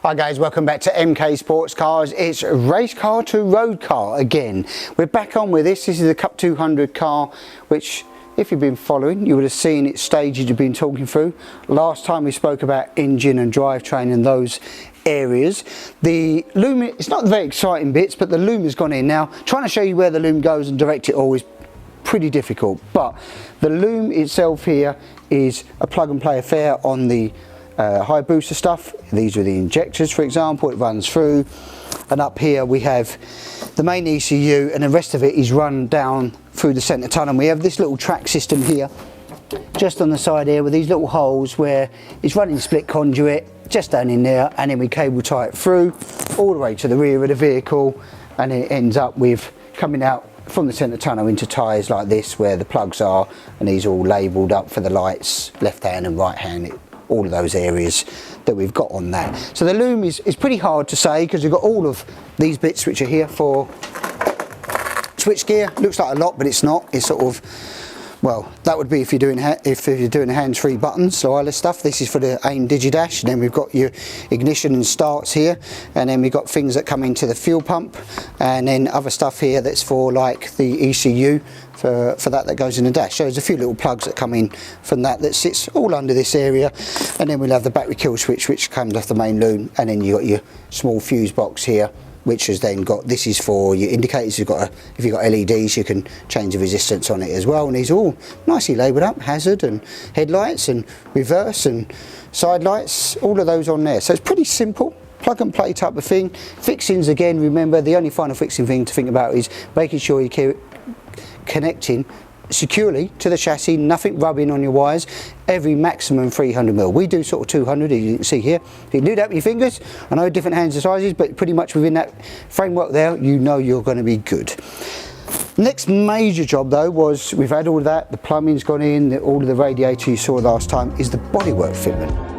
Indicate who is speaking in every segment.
Speaker 1: Hi guys, welcome back to MK Sportscars. It's Racecar to Roadcar again. We're back on with this. This is the Cup 200 car, which if you've been following, you would have seen its stages you've been talking through. Last time we spoke about engine and drivetrain in those areas. The loom, it's not the very exciting bits, but the loom has gone in. Now, trying to show you where the loom goes and direct it all is pretty difficult, but the loom itself here is a plug and play affair on the high booster stuff. These are the injectors, for example. It runs through, and up here we have the main ECU, and the rest of it is run down through the centre tunnel. And we have this little track system here just on the side here with these little holes where it's running split conduit just down in there, and then we cable tie it through all the way to the rear of the vehicle, and it ends up with coming out from the centre tunnel into tyres like this where the plugs are, and these are all labelled up for the lights, left hand and right hand, all of those areas that we've got on that. So the loom is pretty hard to say because we've got all of these bits which are here for switch gear. Looks like a lot, but it's not. It's sort of, well, that would be if you're doing the hands-free buttons, so all this stuff. This is for the aim digidash, and then we've got your ignition and starts here, and then we've got things that come into the fuel pump, and then other stuff here that's for like the ECU for that goes in the dash. So there's a few little plugs that come in from that sits all under this area, and then we'll have the battery kill switch which comes off the main loom, and then you've got your small fuse box here, which has then got, this is for your indicators. You've got if you've got LEDs, you can change the resistance on it as well, and these are all nicely labelled up, hazard and headlights and reverse and side lights, all of those on there. So it's pretty simple, plug and play type of thing. Fixings, again, remember the only final fixing thing to think about is making sure you're connecting securely to the chassis, nothing rubbing on your wires, every maximum 300mm. We do sort of 200, as you can see here. If you do that with your fingers, I know different hands and sizes, but pretty much within that framework there, you know you're going to be good. Next major job though was, we've had all of that, the plumbing's gone in, all of the radiator you saw last time, is the bodywork fitment.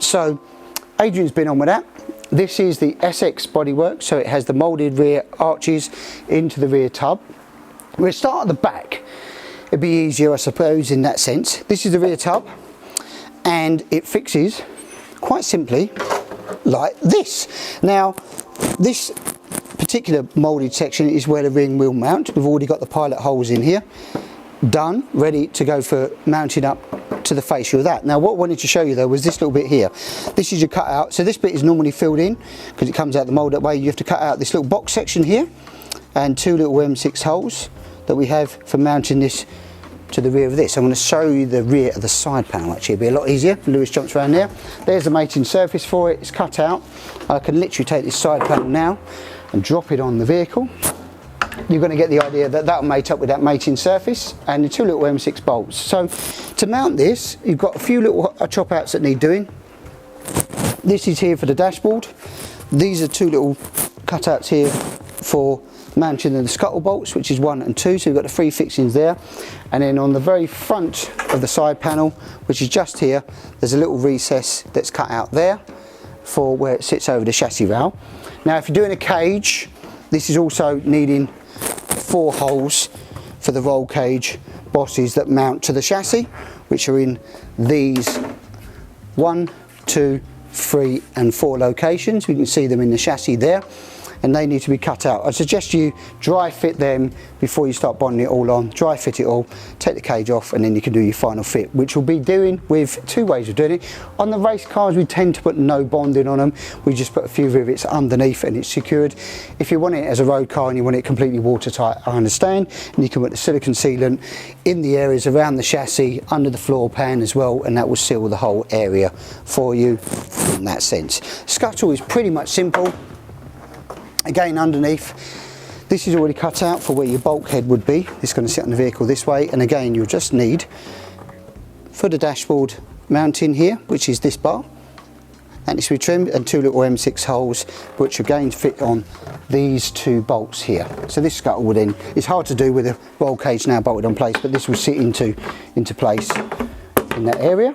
Speaker 1: So Adrian's been on with that. This is the Essex bodywork, so it has the moulded rear arches into the rear tub. We'll start at the back. It'd be easier, I suppose, in that sense. This is the rear tub, and it fixes quite simply like this. Now, this particular moulded section is where the ring will mount. We've already got the pilot holes in here, done, ready to go for mounting up to the fascia of that. Now what I wanted to show you though was this little bit here. This is your cut out, so this bit is normally filled in because it comes out the mould that way. You have to cut out this little box section here and two little M6 holes that we have for mounting this to the rear of this. I'm going to show you the rear of the side panel. Actually it'll be a lot easier. Lewis jumps around there. There's the mating surface for it. It's cut out. I can literally take this side panel now and drop it on the vehicle. You're going to get the idea that that'll mate up with that mating surface and the two little M6 bolts. So to mount this, you've got a few little chop outs that need doing. This is here for the dashboard. These are two little cutouts here for mounting the scuttle bolts, which is 1 and 2, so we've got the 3 fixings there. And then on the very front of the side panel, which is just here, there's a little recess that's cut out there for where it sits over the chassis rail. Now if you're doing a cage, this is also needing 4 holes for the roll cage bosses that mount to the chassis, which are in these 1, 2, 3 and 4 locations. We can see them in the chassis there. and they need to be cut out. I suggest you dry fit them before you start bonding it all on. Dry fit it all, take the cage off, and then you can do your final fit, which we'll be doing with two ways of doing it. On the race cars, we tend to put no bonding on them. We just put a few rivets underneath and it's secured. If you want it as a road car and you want it completely watertight, I understand, and you can put the silicone sealant in the areas around the chassis, under the floor pan as well, and that will seal the whole area for you in that sense. Scuttle is pretty much simple. Again, underneath, this is already cut out for where your bulkhead would be. It's going to sit on the vehicle this way, and again, you'll just need for the dashboard mounting here, which is this bar, that needs to be trimmed, and two little M6 holes, which again fit on these two bolts here. So this scuttle would then, it's hard to do with a roll cage now bolted on place, but this will sit into place in that area,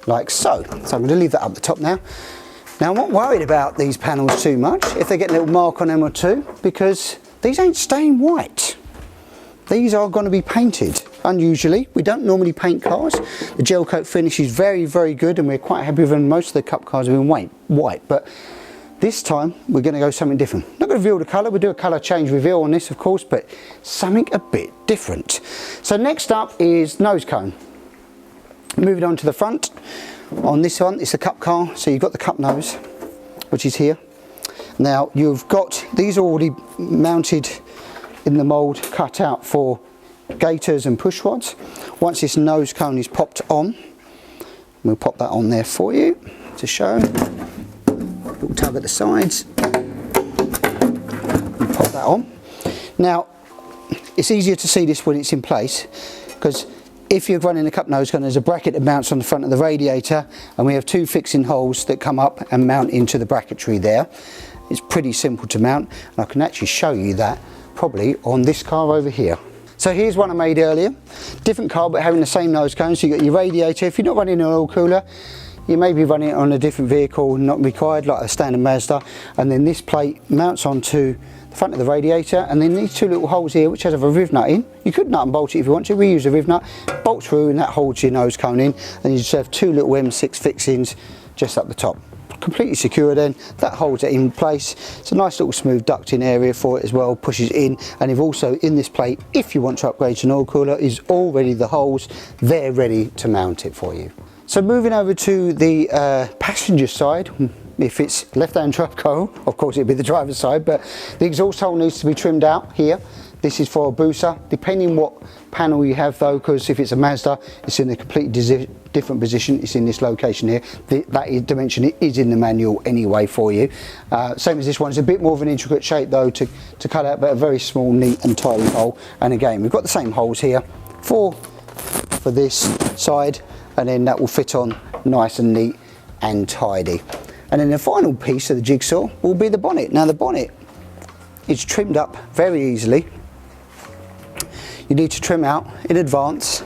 Speaker 1: like so. So I'm going to leave that up the top now. Now I'm not worried about these panels too much, if they get a little mark on them or two, because these ain't staying white. These are going to be painted. Unusually, we don't normally paint cars. The gel coat finish is very, very good, and we're quite happy with them. Most of the cup cars have been white, but this time we're going to go something different. Not going to reveal the colour, we'll do a colour change reveal on this of course, but something a bit different. So next up is nose cone. Moving on to the front. On this one, it's a cup car, so you've got the cup nose, which is here. Now you've got, these are already mounted in the mould, cut out for gaiters and push rods. Once this nose cone is popped on, we'll pop that on there for you to show. Little tug at the sides, and pop that on. Now it's easier to see this when it's in place, because if you're running a cup nose cone, there's a bracket that mounts on the front of the radiator, and we have two fixing holes that come up and mount into the bracketry there. It's pretty simple to mount, and I can actually show you that probably on this car over here. So here's one I made earlier, different car but having the same nose cone. So you've got your radiator. If you're not running an oil cooler, you may be running it on a different vehicle, not required, like a standard Mazda, and then this plate mounts onto the front of the radiator, and then these two little holes here which has a riv nut in. You could nut and bolt it if you want to. We use a riv nut, bolt through, and that holds your nose cone in, and you just have two little M6 fixings just up the top. Completely secure then, that holds it in place. It's a nice little smooth ducting area for it as well, pushes in, and you've also in this plate, if you want to upgrade to an oil cooler, is already the holes there ready to mount it for you. So moving over to the passenger side, if it's left-hand drive car, of course it'd be the driver's side, but the exhaust hole needs to be trimmed out here. This is for a booster, depending what panel you have though, because if it's a Mazda, it's in a completely different position. It's in this location here. That dimension is in the manual anyway for you. Same as this one. It's a bit more of an intricate shape though to cut out, but a very small, neat and tidy hole. And again, we've got the same holes here for this side, and then that will fit on nice and neat and tidy. And then the final piece of the jigsaw will be the bonnet. Now the bonnet is trimmed up very easily. You need to trim out in advance.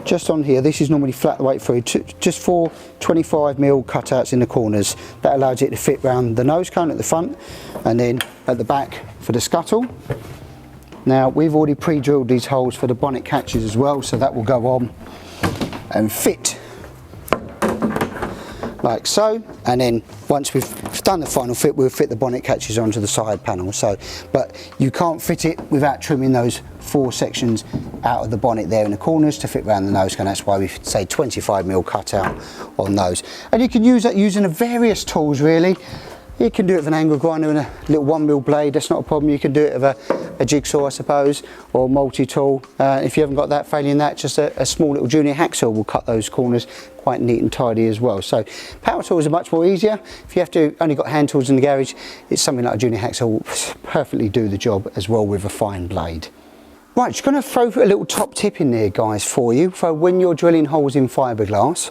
Speaker 1: Just on here, this is normally flat the way through, just for 25mm cutouts in the corners. That allows it to fit around the nose cone at the front, and then at the back for the scuttle. Now we've already pre-drilled these holes for the bonnet catches as well, so that will go on and fit like so, and then once we've done the final fit, we'll fit the bonnet catches onto the side panel. So, but you can't fit it without trimming those four sections out of the bonnet there in the corners to fit around the nose cone. That's why we say 25mm cutout on those. And you can use that using various tools really. You can do it with an angle grinder and a little 1mm blade, that's not a problem. You can do it with a jigsaw I suppose, or multi-tool. If you haven't got that, failing that, just a small little junior hacksaw will cut those corners quite neat and tidy as well. So power tools are much more easier. If you have to only got hand tools in the garage, it's something like a junior hacksaw will perfectly do the job as well with a fine blade. Right, just going to throw a little top tip in there guys for you, for when you're drilling holes in fiberglass.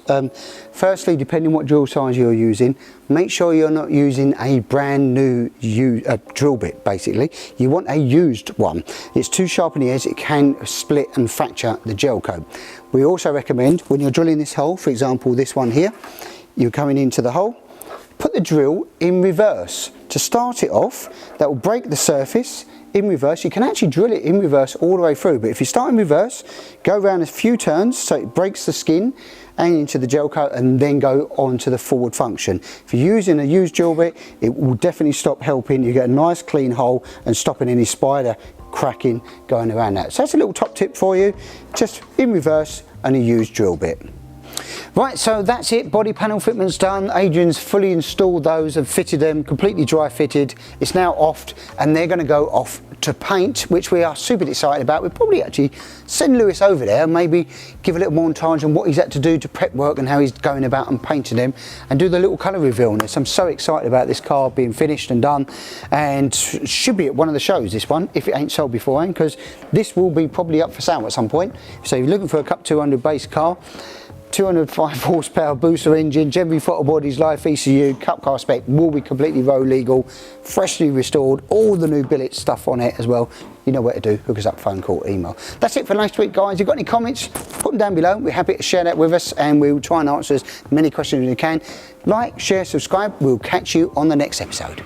Speaker 1: Firstly, depending what drill size you're using, make sure you're not using a brand new drill bit basically. You want a used one. It's too sharp in the edge, it can split and fracture the gel coat. We also recommend when you're drilling this hole, for example this one here, you're coming into the hole, put the drill in reverse. To start it off, that will break the surface. In reverse, you can actually drill it in reverse all the way through, but if you start in reverse, go around a few turns so it breaks the skin, and into the gel coat and then go on to the forward function. If you're using a used drill bit, it will definitely stop helping. You get a nice clean hole and stopping any spider cracking going around that. So that's a little top tip for you, just in reverse and a used drill bit. Right, so that's it. Body panel fitment's done. Adrian's fully installed those, have fitted them, completely dry fitted. It's now offed and they're going to go off to paint, which we are super excited about. We'll probably actually send Lewis over there and maybe give a little montage on what he's had to do to prep work and how he's going about and painting them, and do the little colour reveal on this. I'm so excited about this car being finished and done, and should be at one of the shows, this one, if it ain't sold beforehand, because this will be probably up for sale at some point. So if you're looking for a Cup 200 base car, 205 horsepower booster engine, Genvi throttle bodies, live ECU, Cup car spec, will be completely road legal, freshly restored, all the new billet stuff on it as well. You know where to do, hook us up, phone call, email. That's it for next week, guys. If you've got any comments, put them down below. We're happy to share that with us, and we'll try and answer as many questions as we can. Like, share, subscribe. We'll catch you on the next episode.